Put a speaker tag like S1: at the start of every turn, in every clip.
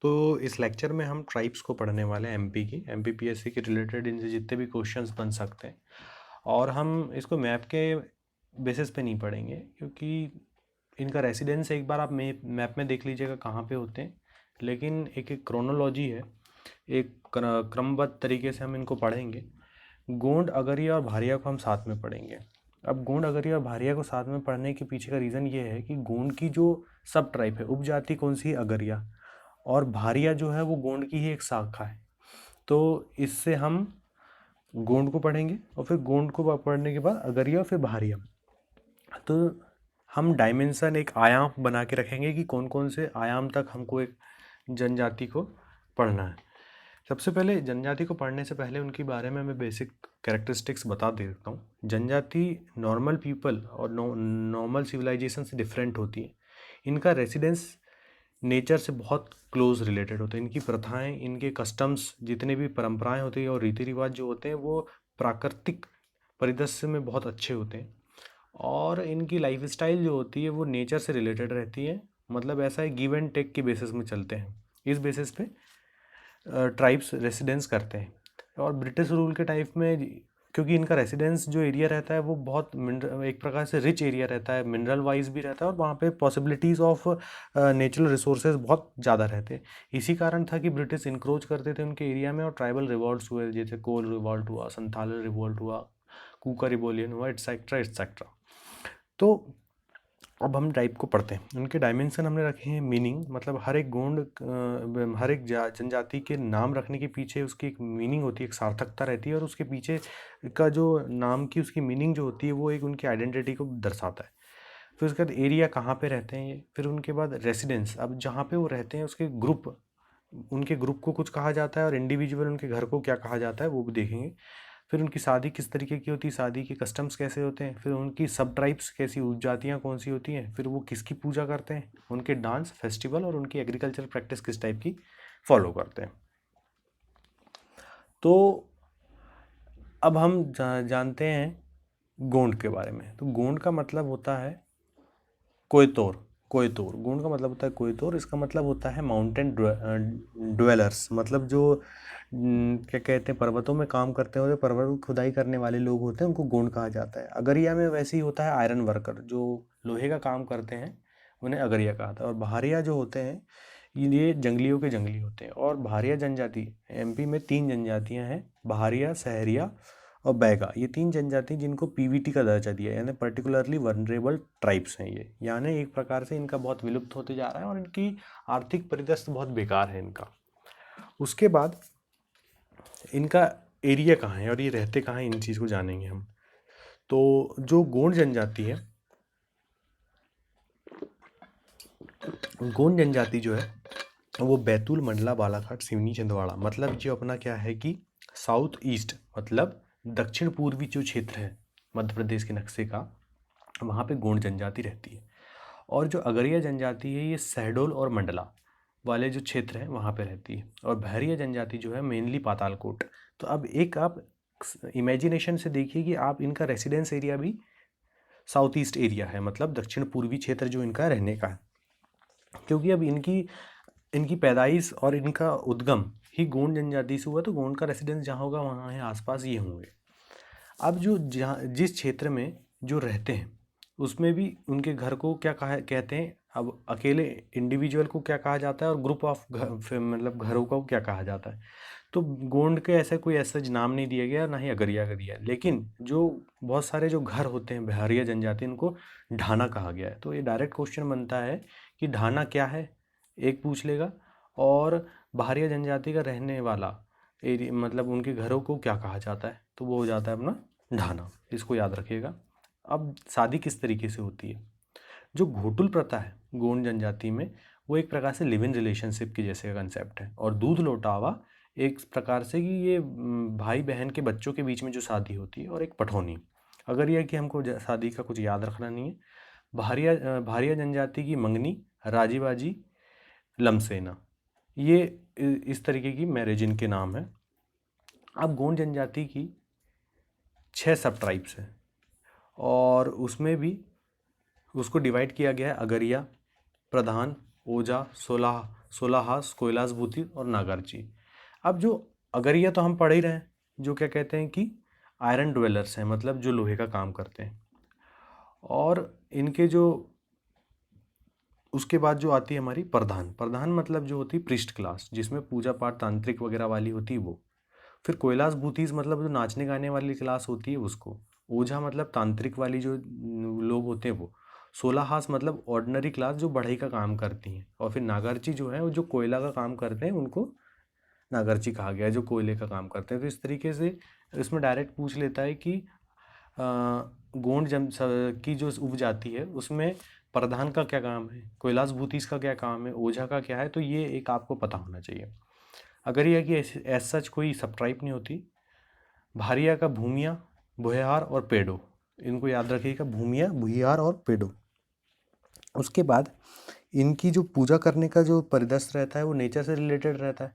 S1: तो इस लेक्चर में हम ट्राइब्स को पढ़ने वाले हैं एमपीपीएससी के रिलेटेड इनसे जितने भी क्वेश्चंस बन सकते हैं। और हम इसको मैप के बेसिस पे नहीं पढ़ेंगे क्योंकि इनका रेसिडेंस एक बार आप मैप में देख लीजिएगा कहाँ पे होते हैं, लेकिन एक एक क्रोनोलॉजी है, एक क्रमबद्ध तरीके से हम इनको पढ़ेंगे। गोंड, अगरिया और भारिया को हम साथ में पढ़ेंगे। अब गोंड, अगरिया और भारिया को साथ में पढ़ने के पीछे का रीज़न ये है कि गोंड की जो सब ट्राइब है, उपजाति कौन सी है, अगरिया, और भारिया जो है वो गोंड की ही एक शाखा है। तो इससे हम गोंड को पढ़ेंगे और फिर गोंड को पढ़ने के बाद अगरिया और फिर भारिया। तो हम डायमेंशन, एक आयाम बना के रखेंगे कि कौन कौन से आयाम तक हमको एक जनजाति को पढ़ना है। सबसे पहले जनजाति को पढ़ने से पहले उनके बारे में मैं बेसिक कैरेक्टरिस्टिक्स बता देता हूँ। जनजाति नॉर्मल पीपल और नॉर्मल सिविलाइजेशन से डिफरेंट होती है। इनका रेसिडेंस नेचर से बहुत क्लोज रिलेटेड होते हैं। इनकी प्रथाएं, इनके कस्टम्स, जितने भी परंपराएं होती हैं और रीति रिवाज जो होते हैं वो प्राकृतिक परिदृश्य में बहुत अच्छे होते हैं। और इनकी लाइफ स्टाइल जो होती है वो नेचर से रिलेटेड रहती है। मतलब ऐसा है, गिव एंड टेक के बेसिस में चलते हैं। इस बेसिस पे ट्राइब्स रेसिडेंस करते हैं। और ब्रिटिश रूल के टाइप में, क्योंकि इनका रेसिडेंस जो एरिया रहता है वो बहुत एक प्रकार से रिच एरिया रहता है, मिनरल वाइज भी रहता है, और वहाँ पे पॉसिबिलिटीज़ ऑफ नेचुरल रिसोर्सेज बहुत ज़्यादा रहते हैं। इसी कारण था कि ब्रिटिश इंक्रोच करते थे उनके एरिया में और ट्राइबल रिवॉल्ट्स हुए, जैसे कोल रिवॉल्ट हुआ, संथाल रिवॉल्ट हुआ, कूका रिवोलियन हुआ, एटसेट्रा एटसेट्रा। तो अब हम टाइप को पढ़ते हैं। उनके डायमेंशन हमने रखे हैं मीनिंग, मतलब हर एक गोंड, हर एक जनजाति के नाम रखने के पीछे उसकी एक मीनिंग होती है, एक सार्थकता रहती है, और उसके पीछे का जो नाम की उसकी मीनिंग जो होती है वो एक उनकी आइडेंटिटी को दर्शाता है। फिर उसके बाद एरिया, कहाँ पे रहते हैं ये। फिर उनके बाद रेसिडेंस, अब जहाँ पे वो रहते हैं उसके ग्रुप, उनके ग्रुप को कुछ कहा जाता है, और इंडिविजुअल उनके घर को क्या कहा जाता है वो भी देखेंगे। फिर उनकी शादी किस तरीके की होती है, शादी के कस्टम्स कैसे होते हैं। फिर उनकी सब ट्राइब्स कैसी, उपजातियाँ कौन सी होती हैं। फिर वो किसकी पूजा करते हैं, उनके डांस, फेस्टिवल और उनकी एग्रीकल्चर प्रैक्टिस किस टाइप की फॉलो करते हैं। तो अब हम जानते हैं गोंड के बारे में। तो गोंड का मतलब होता है कोयतोर। कोयतोर, गोंड का मतलब होता है कोयतोर। इसका मतलब होता है माउंटेन ड्वेलर्स, मतलब जो क्या कहते हैं, पर्वतों में काम करते हैं, पर्वत खुदाई करने वाले लोग होते हैं, उनको गोंड कहा जाता है। अगरिया में वैसे ही होता है, आयरन वर्कर जो लोहे का काम करते हैं उन्हें अगरिया कहा था। और भारिया जो होते हैं ये जंगलियों के जंगली होते हैं। और भारिया जनजाति, एमपी में 3 जनजातियां हैं, भारिया, सहरिया और बैगा। ये 3 जनजाति जिनको पीवीटी का दर्जा दिया है, यानी पर्टिकुलरली वनरेबल ट्राइब्स हैं ये, यानी एक प्रकार से इनका बहुत विलुप्त होते जा रहा है और इनकी आर्थिक परिदृश्य बहुत बेकार है इनका। उसके बाद इनका एरिया कहाँ है और ये रहते कहाँ हैं, इन चीज़ को जानेंगे हम। तो जो गोंड जनजाति है, गोंड जनजाति जो है वो बैतूल, मंडला, बालाघाट, सिवनी, छिंदवाड़ा, मतलब जो अपना क्या है कि साउथ ईस्ट, मतलब दक्षिण पूर्वी जो क्षेत्र है मध्य प्रदेश के नक्शे का, वहाँ पे गोंड जनजाति रहती है। और जो अगरिया जनजाति है ये शहडोल और मंडला वाले जो क्षेत्र हैं वहाँ पे रहती है। और बहरिया जनजाति जो है मेनली पातालकोट। तो अब एक आप इमेजिनेशन से देखिए कि आप इनका रेसिडेंस एरिया भी साउथ ईस्ट एरिया है, मतलब दक्षिण पूर्वी क्षेत्र जो इनका रहने का है। क्योंकि अब इनकी इनकी पैदाइश और इनका उद्गम ही गोंड जनजाति से हुआ, तो गोंड का रेसिडेंस जहाँ होगा वहाँ है आसपास ये होंगे। अब जो जहाँ जिस क्षेत्र में जो रहते हैं उसमें भी उनके घर को क्या कहा कहते हैं, अब अकेले इंडिविजुअल को क्या कहा जाता है और ग्रुप ऑफ मतलब घरों को क्या कहा जाता है। तो गोंड के ऐसा कोई ऐसा नाम नहीं दिया गया, ना ही अगरिया का दिया, लेकिन जो बहुत सारे जो घर होते हैं बिहारिया जनजाति, इनको ढाना कहा गया है। तो ये डायरेक्ट क्वेश्चन बनता है कि ढाना क्या है, एक पूछ लेगा। और बहरिया जनजाति का रहने वाला एरिया, मतलब उनके घरों को क्या कहा जाता है, तो वो हो जाता है अपना ढाना। इसको याद रखिएगा। अब शादी किस तरीके से होती है। जो घोटुल प्रथा है गोंड जनजाति में, वो एक प्रकार से लिव इन रिलेशनशिप की जैसे कंसेप्ट है। और दूध लौटावा एक प्रकार से कि ये भाई बहन के बच्चों के बीच में जो शादी होती है। और एक पठौनी, अगर यह कि हमको शादी का कुछ याद रखना नहीं है। भारिया जनजाति की मंगनी, राजी बाजी, लमसेना, ये इस तरीके की मैरिज इनके नाम है। अब गोंड जनजाति की 6 सब ट्राइब्स हैं और उसमें भी उसको डिवाइड किया गया है अगरिया, प्रधान, ओझा, सोलाह, सोलाहास, कोयलास भूती और नागार्ची। अब जो अगरिया तो हम पढ़ ही रहे हैं, जो क्या कहते हैं कि आयरन ड्वेलर्स हैं, मतलब जो लोहे का काम करते हैं। और इनके जो उसके बाद जो आती है हमारी प्रधान, प्रधान मतलब जो होती है पृष्ठ क्लास, जिसमें पूजा पाठ तांत्रिक वगैरह वाली होती है वो। फिर कोयलास भूतीस मतलब जो नाचने गाने वाली क्लास होती है उसको। ओझा मतलब तांत्रिक वाली जो लोग होते हैं वो। सोलाहास मतलब ऑर्डिनरी क्लास जो बढ़ई का काम करती हैं। और फिर नागार्ची जो है वो जो कोयला का काम करते हैं उनको नागार्ची कहा गया है, जो कोयले का काम करते हैं। तो इस तरीके से इसमें डायरेक्ट पूछ लेता है कि गोंड की जो उपजाति है उसमें प्रधान का क्या काम है, कोयलास भूतीस का क्या काम है, ओझा का क्या है, तो ये एक आपको पता होना चाहिए। अगर यह कि एज सच कोई सब टाइप नहीं होती। भारिया का भूमिया, भुयार और पेड़ो, इनको याद रखिएगा, भूमिया, भुयार और पेड़ो। उसके बाद इनकी जो पूजा करने का जो परिदृश्य रहता है वो नेचर से रिलेटेड रहता है।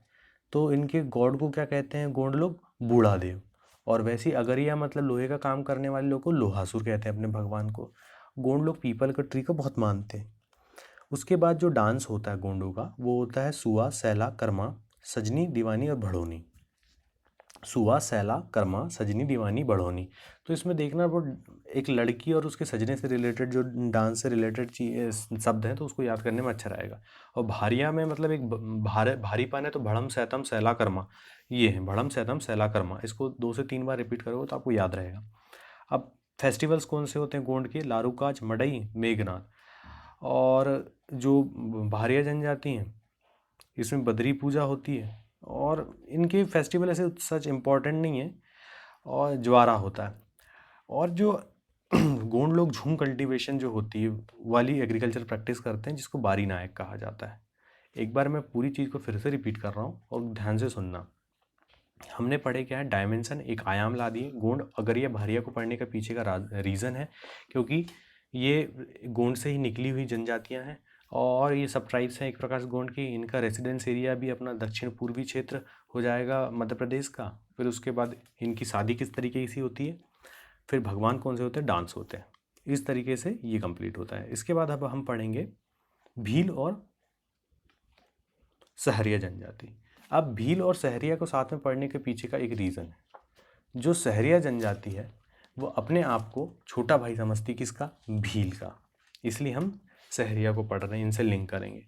S1: तो इनके गॉड को क्या कहते हैं गोंड लोग, बूढ़ा देव। और वैसे ही अगरिया मतलब लोहे का काम करने वाले लोग को लोहासुर कहते हैं अपने भगवान को। गोंड लोग पीपल का ट्री को बहुत मानते हैं। उसके बाद जो डांस होता है गोंडों का वो होता है सुआ, सैला, कर्मा, सजनी, दीवानी और भड़ोनी। सुआ, सैला, कर्मा, सजनी, दीवानी, बढ़ोनी। तो इसमें देखना वो एक लड़की और उसके सजने से रिलेटेड जो डांस से रिलेटेड शब्द हैं तो उसको याद करने में अच्छा रहेगा। और भारिया में मतलब एक भारीपन है तो भड़म, सैतम, सैला, कर्मा, ये है भड़म, सैतम, सैला, कर्मा। इसको 2 से 3 बार रिपीट करोगे तो आपको याद रहेगा। अब फेस्टिवल्स कौन से होते हैं गोंड के, लारूकाज, मडई, मेघनाथ। और जो भारिया जनजाति हैं इसमें बद्री पूजा होती है। और इनके फेस्टिवल ऐसे सच इम्पोर्टेंट नहीं है। और ज्वारा होता है। और जो गोंड लोग झूम कल्टीवेशन जो होती है वाली एग्रीकल्चर प्रैक्टिस करते हैं, जिसको बारी नायक कहा जाता है। एक बार मैं पूरी चीज़ को फिर से रिपीट कर रहा हूँ और ध्यान से सुनना। हमने पढ़े क्या है, डायमेंशन, एक आयाम ला दिए। गोंड अगरिया भारिया को पढ़ने का पीछे का रीज़न है क्योंकि ये गोंड से ही निकली हुई जनजातियां हैं। और ये सब ट्राइब्स हैं एक प्रकार से गोंड की। इनका रेसिडेंस एरिया भी अपना दक्षिण पूर्वी क्षेत्र हो जाएगा मध्य प्रदेश का। फिर उसके बाद इनकी शादी किस तरीके से होती है, फिर भगवान कौन से होते हैं, डांस होते हैं। इस तरीके से ये कंप्लीट होता है। इसके बाद अब हम पढ़ेंगे भील और सहरिया जनजाति। अब भील और सहरिया को साथ में पढ़ने के पीछे का एक रीज़न है। जो सहरिया जनजाति है वो अपने आप को छोटा भाई समझती, किसका, भील का। इसलिए हम सहरिया को पढ़ रहे हैं, इनसे लिंक करेंगे।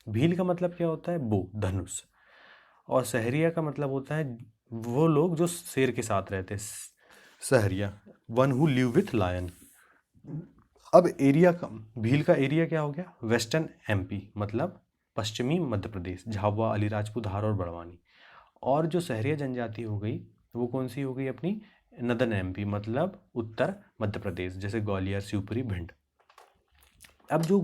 S1: भील का मतलब क्या होता है, बो, धनुष। और सहरिया का मतलब होता है वो लोग जो शेर के साथ रहते हैं, Sahariya, one who live with lion. अब एरिया का, भील का एरिया क्या हो गया, वेस्टर्न एमपी मतलब पश्चिमी मध्य प्रदेश, झाबुआ, अलीराजपुर, धार और बड़वानी। और जो सहरिया जनजाति हो गई वो कौन सी हो गई अपनी, नदर्न एमपी मतलब उत्तर मध्य प्रदेश, जैसे ग्वालियर, शिवपुरी, भिंड। अब जो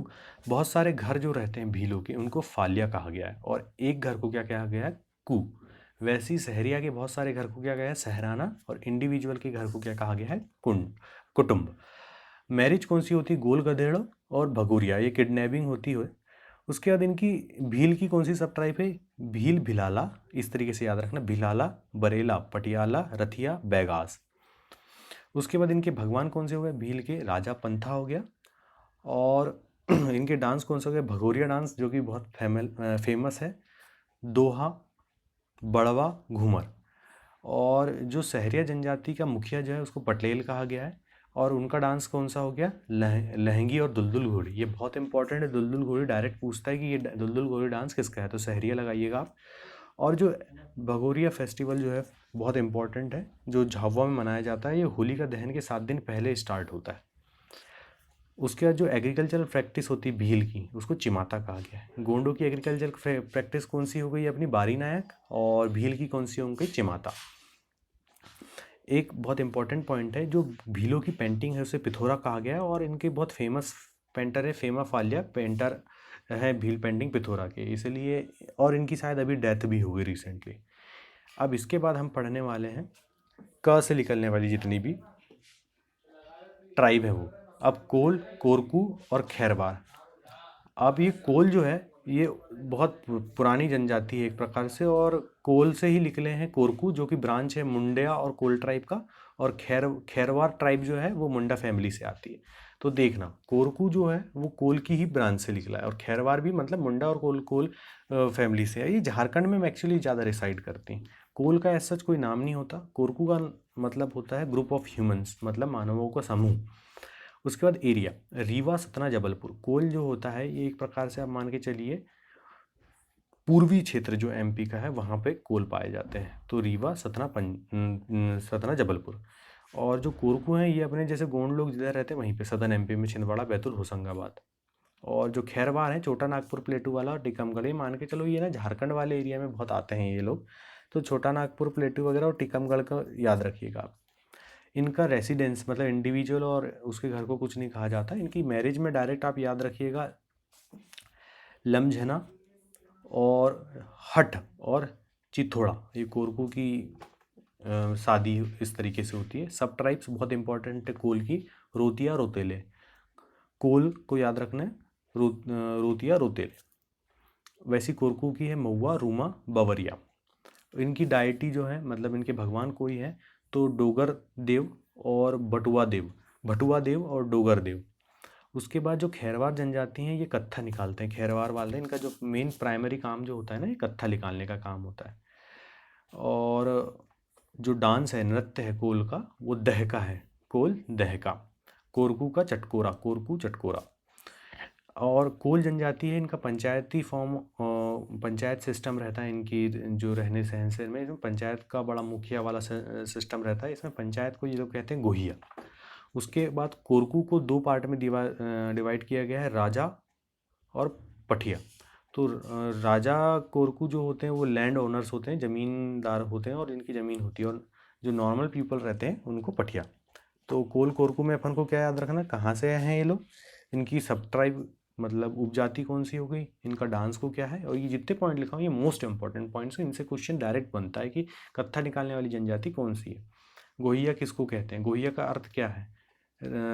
S1: बहुत सारे घर जो रहते हैं भीलों के उनको फालिया कहा गया है और एक घर को क्या कहा गया है, कु। वैसे ही सहरिया के बहुत सारे घर को क्या गया है, सहराना। और इंडिविजुअल के घर को क्या कहा गया है, कुंड, कुटुंब। मैरिज कौन सी होती है, गोल गधेड़ो और भगोरिया, ये किडनैपिंग होती है। उसके बाद इनकी भील की कौन सी सब टाइप है, भील, भिलाला, इस तरीके से याद रखना, भिलाला, बरेला, पटियाला, रथिया, बैगास। उसके बाद इनके भगवान कौन से हो गए, भील के राजा पंथा हो गया। और इनके डांस कौन से हो गए, भगोरिया डांस जो कि बहुत फेमस है, दोहा, बड़वा, घूमर। और जो सहरिया जनजाति का मुखिया जो है उसको पटेल कहा गया है। और उनका डांस कौन सा हो गया, लहंगी और दुलदुल घोड़ी। ये बहुत इंपॉर्टेंट है, दुलदुल घोड़ी डायरेक्ट पूछता है कि ये दुलदुल घोड़ी डांस किसका है, तो सहरिया लगाइएगा आप। और जो भगोरिया फेस्टिवल जो है बहुत इंपॉर्टेंट है, जो झाबुआ में मनाया जाता है, ये होलिका दहन के 7 दिन पहले स्टार्ट होता है। उसके बाद जो एग्रीकल्चरल प्रैक्टिस होती है भील की, उसको चिमाता कहा गया है। गोंडों की एग्रीकल्चर प्रैक्टिस कौन सी हो गई अपनी, बारी नायक। और भील की कौन सी हो गई, चिमाता। एक बहुत इंपॉर्टेंट पॉइंट है, जो भीलों की पेंटिंग है उसे पिथोरा कहा गया है। और इनके बहुत फेमस पेंटर है, फेमा फालिया पेंटर है भील पेंटिंग पिथोरा के, इसलिए। और इनकी शायद अभी डेथ भी हो गई रिसेंटली। अब इसके बाद हम पढ़ने वाले हैं क से निकलने वाली जितनी भी ट्राइब है वो। अब कोल, कोरकू और खैरवार। अब ये कोल जो है ये बहुत पुरानी जनजाति है एक प्रकार से। और कोल से ही निकले हैं कोरकू, जो कि ब्रांच है मुंडिया और कोल ट्राइब का। और खैरवार ट्राइब जो है वो मुंडा फैमिली से आती है। तो देखना कोरकू जो है वो कोल की ही ब्रांच से निकला है, और खैरवार भी मतलब मुंडा और कोल फैमिली से है। ये झारखंड में एक्चुअली ज़्यादा रिसाइड करती हैं। कोल का ऐसा कोई नाम नहीं होता। कोरकू का मतलब होता है ग्रुप ऑफ ह्यूमंस, मतलब मानवों का समूह। उसके बाद एरिया, रीवा, सतना, जबलपुर। कोल जो होता है ये एक प्रकार से आप मान के चलिए पूर्वी क्षेत्र जो एमपी का है वहाँ पे कोल पाए जाते हैं। तो रीवा, सतना, जबलपुर। और जो कोरकू हैं ये अपने जैसे गोंड लोग जिधर रहते हैं वहीं पे सदर्न एमपी में छिंदवाड़ा, बैतूल, होशंगाबाद। और जो खैरवार हैं छोटा नागपुर, प्लेटू वाला और टीकमगढ़, ये मान के चलो ये ना झारखंड वाले एरिया में बहुत आते हैं ये लोग। तो छोटा नागपुर, प्लेटू वगैरह और टीकमगढ़ का याद रखिएगा आप। इनका रेसिडेंस मतलब इंडिविजुअल और उसके घर को कुछ नहीं कहा जाता। इनकी मैरिज में डायरेक्ट आप याद रखिएगा लमझना और हठ और चिथोड़ा, ये कोरकू की शादी इस तरीके से होती है। सब ट्राइब्स बहुत इंपॉर्टेंट है कोल की, रोतिया, रोतेले। कोल को याद रखना है, रोतिया, रोतेले। वैसी कोरकू की है महुआ, रूमा, बवरिया। इनकी डायटी जो है मतलब इनके भगवान कोई है तो डोगर देव और बटुआ देव, भटुआ देव और डोगर देव। उसके बाद जो खैरवार जनजाति हैं ये कत्था निकालते हैं। खैरवार वाले इनका जो मेन प्राइमरी काम जो होता है ना ये कत्था निकालने का काम होता है। और जो डांस है, नृत्य है कोल का, वो दहका है। कोल दहका। कोरकू का चटकोरा, कोरकू चटकोरा। और कोल जनजाति है, इनका पंचायती फॉर्म, पंचायत सिस्टम रहता है इनकी जो रहने सहन से में। इसमें पंचायत का बड़ा मुखिया वाला सिस्टम रहता है। इसमें पंचायत को ये लोग कहते हैं गोहिया। उसके बाद कोरकू को दो पार्ट में डिवाइड किया गया है, राजा और पठिया। तो राजा कोरकू जो होते हैं वो लैंड ओनर्स होते हैं, ज़मींदार होते हैं और इनकी ज़मीन होती है। और जो नॉर्मल पीपल रहते हैं उनको पठिया। तो कोल कोरकू में अपन को क्या याद रखना, कहाँ से हैं ये लोग, इनकी सब ट्राइब मतलब उपजाति कौन सी हो गई, इनका डांस को क्या है। और ये जितने पॉइंट लिखा हूँ ये मोस्ट इंपॉर्टेंट पॉइंट्स हैं। इनसे क्वेश्चन डायरेक्ट बनता है कि कत्था निकालने वाली जनजाति कौन सी है। गोहिया किसको कहते हैं, गोहिया का अर्थ क्या है,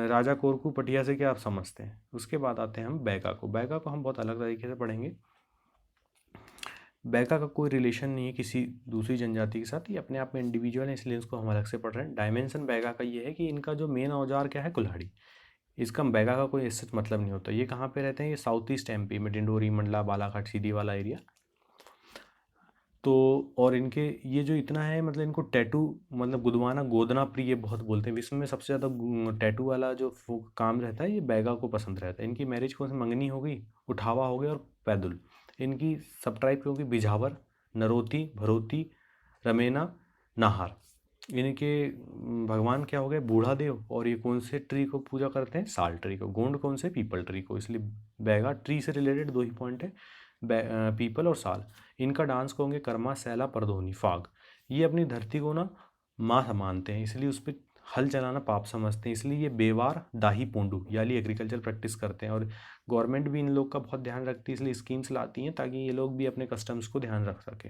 S1: राजा कोरकू पटिया से क्या आप समझते हैं। उसके बाद आते हैं हम बैगा को। बैगा को हम बहुत अलग तरीके से पढ़ेंगे। बैगा का कोई रिलेशन नहीं है किसी दूसरी जनजाति के साथ, ये अपने आप में इंडिविजुअल है, इसलिए इसको हम अलग से पढ़ रहे हैं। डायमेंशन बैगा का ये है कि इनका जो मेन औजार क्या है, कुल्हाड़ी। इसका बैगा का कोई इससे मतलब नहीं होता। ये कहाँ पे रहते हैं, ये साउथ ईस्ट एमपी में, डिंडोरी, मंडला, बालाघाट, सीधी वाला एरिया। तो और इनके ये जो इतना है मतलब इनको टैटू मतलब गुदवाना, गोदना प्रिय बहुत बोलते हैं। विश्व में सबसे ज़्यादा टैटू वाला जो काम रहता है ये बैगा को पसंद रहता है। इनकी मैरिज कौन से, मंगनी हो गई, उठावा हो गया और पैदुल। इनकी सब ट्राइब क्योंकि बिझावर, नरोती, भरोती, रमेना, नाहार। इनके भगवान क्या हो गए, बूढ़ा देव। और ये कौन से ट्री को पूजा करते हैं, साल ट्री को। गोंड कौन से, पीपल ट्री को। इसलिए बैगा ट्री से रिलेटेड दो ही पॉइंट है, पीपल और साल। इनका डांस को होंगे कर्मा, सैला, परधोनी, फाग। ये अपनी धरती को ना माँ मानते हैं, इसलिए उस पर हल चलाना पाप समझते हैं। इसलिए ये बेवार, दाही, पोंडू यानी एग्रीकल्चर प्रैक्टिस करते हैं। और गवर्नमेंट भी इन लोग का बहुत ध्यान रखती है, इसलिए स्कीम्स लाती हैं ताकि ये लोग भी अपने कस्टम्स को ध्यान रख सकें।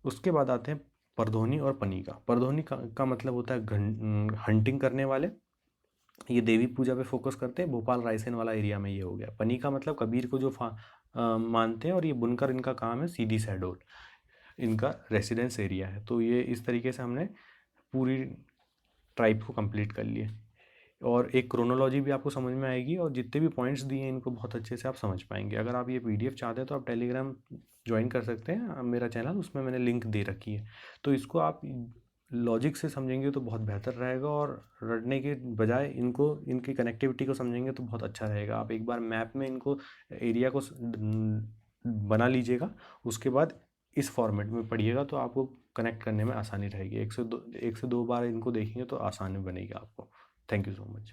S1: उसके बाद आते हैं परधोनी और पनीका। परधोनी का मतलब होता है हंटिंग करने वाले। ये देवी पूजा पे फोकस करते हैं, भोपाल रायसेन वाला एरिया में ये हो गया। पनीका मतलब कबीर को जो मानते हैं। और ये बुनकर इनका काम है, सीधी शहडोल इनका रेसिडेंस एरिया है। तो ये इस तरीके से हमने पूरी ट्राइब को कंप्लीट कर लिए। और एक क्रोनोलॉजी भी आपको समझ में आएगी और जितने भी पॉइंट्स दिए हैं इनको बहुत अच्छे से आप समझ पाएंगे। अगर आप ये पीडीएफ चाहते हैं तो आप टेलीग्राम ज्वाइन कर सकते हैं, मेरा चैनल, उसमें मैंने लिंक दे रखी है। तो इसको आप लॉजिक से समझेंगे तो बहुत बेहतर रहेगा, और रटने के बजाय इनको इनकी कनेक्टिविटी को समझेंगे तो बहुत अच्छा रहेगा। आप एक बार मैप में इनको एरिया को बना लीजिएगा, उसके बाद इस फॉर्मेट में पढ़िएगा तो आपको कनेक्ट करने में आसानी रहेगी। एक से दो बार इनको देखेंगे तो आसानी बनेगी आपको। Thank you so much.